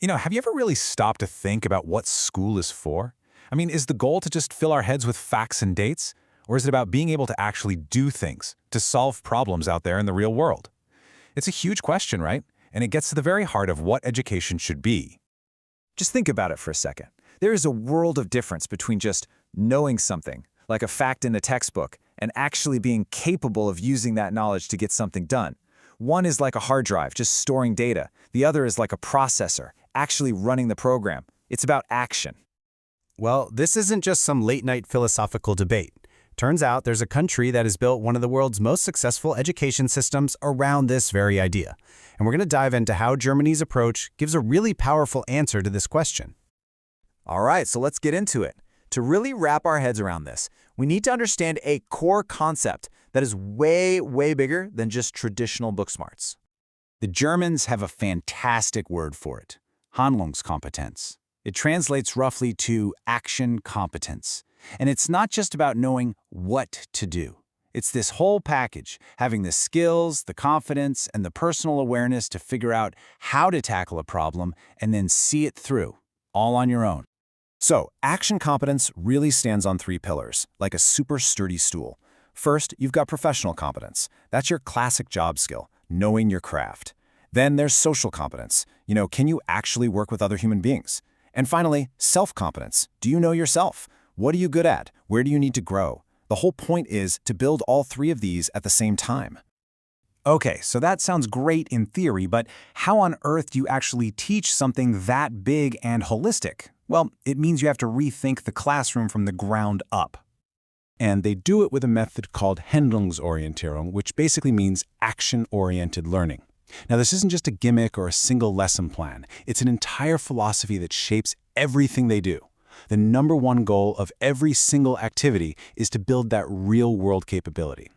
Have you ever really stopped to think about what school is for? I mean, is the goal to just fill our heads with facts and dates? Or is it about being able to actually do things, to solve problems out there in the real world? It's a huge question, right? And it gets to the very heart of what education should be. Just think about it for a second. There is a world of difference between just knowing something, like a fact in a textbook, and actually being capable of using that knowledge to get something done. One is like a hard drive, just storing data. The other is like a processor, actually running the program. It's about action. Well, this isn't just some late-night philosophical debate. Turns out there's a country that has built one of the world's most successful education systems around this very idea. And we're going to dive into how Germany's approach gives a really powerful answer to this question. All right, so let's get into it. To really wrap our heads around this, we need to understand a core concept that is way, way bigger than just traditional book smarts. The Germans have a fantastic word for it, Handlungskompetenz. It translates roughly to action competence. And it's not just about knowing what to do. It's this whole package, having the skills, the confidence, and the personal awareness to figure out how to tackle a problem and then see it through, all on your own. So, action competence really stands on three pillars, like a super sturdy stool. First, you've got professional competence. That's your classic job skill, knowing your craft. Then there's social competence. Can you actually work with other human beings? And finally, self-competence. Do you know yourself? What are you good at? Where do you need to grow? The whole point is to build all three of these at the same time. Okay, so that sounds great in theory, but how on earth do you actually teach something that big and holistic? Well, it means you have to rethink the classroom from the ground up. And they do it with a method called Handlungsorientierung, which basically means action-oriented learning. Now, this isn't just a gimmick or a single lesson plan. It's an entire philosophy that shapes everything they do. The number one goal of every single activity is to build that real-world capability.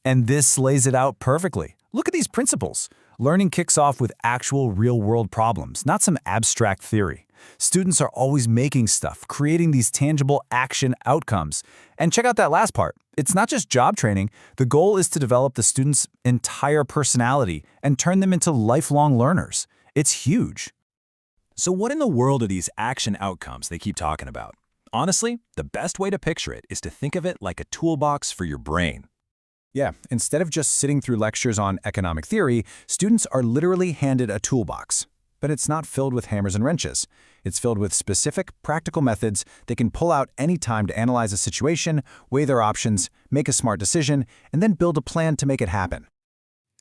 And this lays it out perfectly. Look at these principles. Learning kicks off with actual real-world problems, not some abstract theory. Students are always making stuff, creating these tangible action outcomes. And check out that last part. It's not just job training. The goal is to develop the students' entire personality and turn them into lifelong learners. It's huge. So what in the world are these action outcomes they keep talking about? Honestly, the best way to picture it is to think of it like a toolbox for your brain. Yeah, instead of just sitting through lectures on economic theory, students are literally handed a toolbox. But it's not filled with hammers and wrenches. It's filled with specific, practical methods they can pull out any time to analyze a situation, weigh their options, make a smart decision, and then build a plan to make it happen.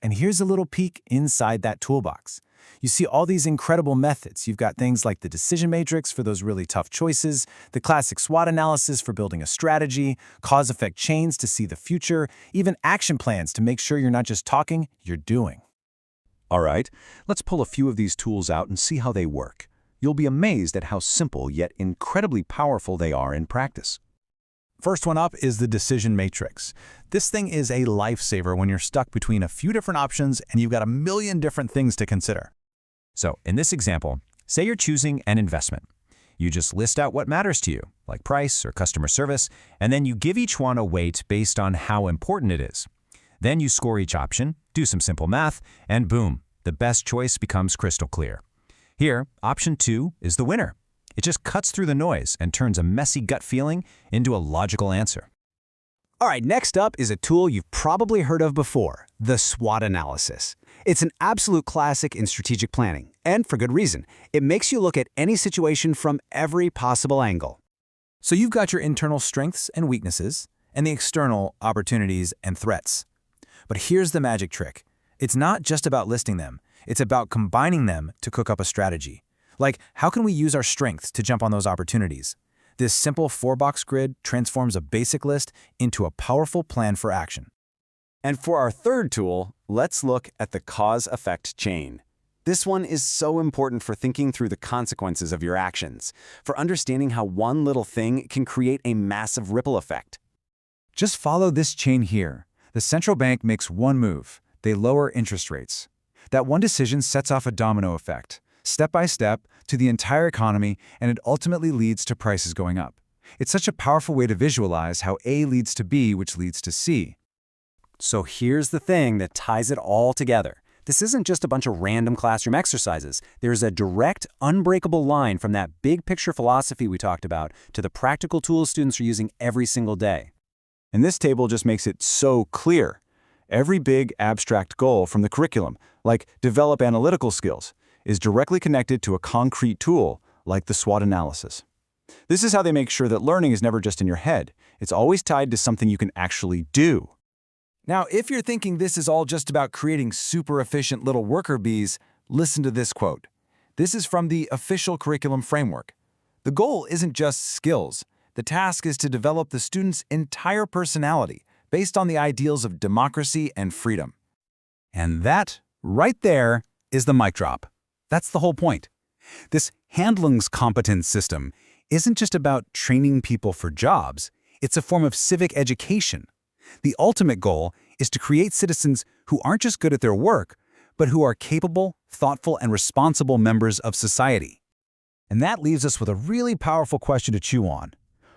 And here's a little peek inside that toolbox. You see all these incredible methods. You've got things like the decision matrix for those really tough choices, the classic SWOT analysis for building a strategy, cause-effect chains to see the future, even action plans to make sure you're not just talking, you're doing. All right, let's pull a few of these tools out and see how they work. You'll be amazed at how simple yet incredibly powerful they are in practice. First one up is the decision matrix. This thing is a lifesaver when you're stuck between a few different options and you've got a million different things to consider. So in this example, say you're choosing an investment. You just list out what matters to you, like price or customer service, and then you give each one a weight based on how important it is. Then you score each option, do some simple math, and boom, the best choice becomes crystal clear. Here, option 2 is the winner. It just cuts through the noise and turns a messy gut feeling into a logical answer. All right, next up is a tool you've probably heard of before, the SWOT analysis. It's an absolute classic in strategic planning, and for good reason. It makes you look at any situation from every possible angle. So you've got your internal strengths and weaknesses, and the external opportunities and threats. But here's the magic trick. It's not just about listing them. It's about combining them to cook up a strategy. Like, how can we use our strengths to jump on those opportunities? This simple 4-box grid transforms a basic list into a powerful plan for action. And for our third tool, let's look at the cause-effect chain. This one is so important for thinking through the consequences of your actions, for understanding how one little thing can create a massive ripple effect. Just follow this chain here. The central bank makes one move. They lower interest rates. That one decision sets off a domino effect, step by step, to the entire economy, and it ultimately leads to prices going up. It's such a powerful way to visualize how A leads to B, which leads to C. So here's the thing that ties it all together. This isn't just a bunch of random classroom exercises. There's a direct, unbreakable line from that big picture philosophy we talked about to the practical tools students are using every single day. And this table just makes it so clear. Every big abstract goal from the curriculum, like develop analytical skills, is directly connected to a concrete tool, like the SWOT analysis. This is how they make sure that learning is never just in your head. It's always tied to something you can actually do. Now, if you're thinking this is all just about creating super efficient little worker bees, listen to this quote. This is from the official curriculum framework. The goal isn't just skills. The task is to develop the student's entire personality based on the ideals of democracy and freedom. And that, right there, is the mic drop. That's the whole point. This Handlungskompetence system isn't just about training people for jobs. It's a form of civic education. The ultimate goal is to create citizens who aren't just good at their work, but who are capable, thoughtful, and responsible members of society. And that leaves us with a really powerful question to chew on.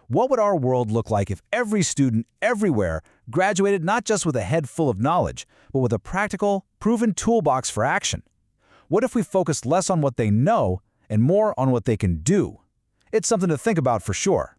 What would our world look like if every student everywhere graduated not just with a head full of knowledge, but with a practical, proven toolbox for action? What if we focused less on what they know and more on what they can do? It's something to think about for sure.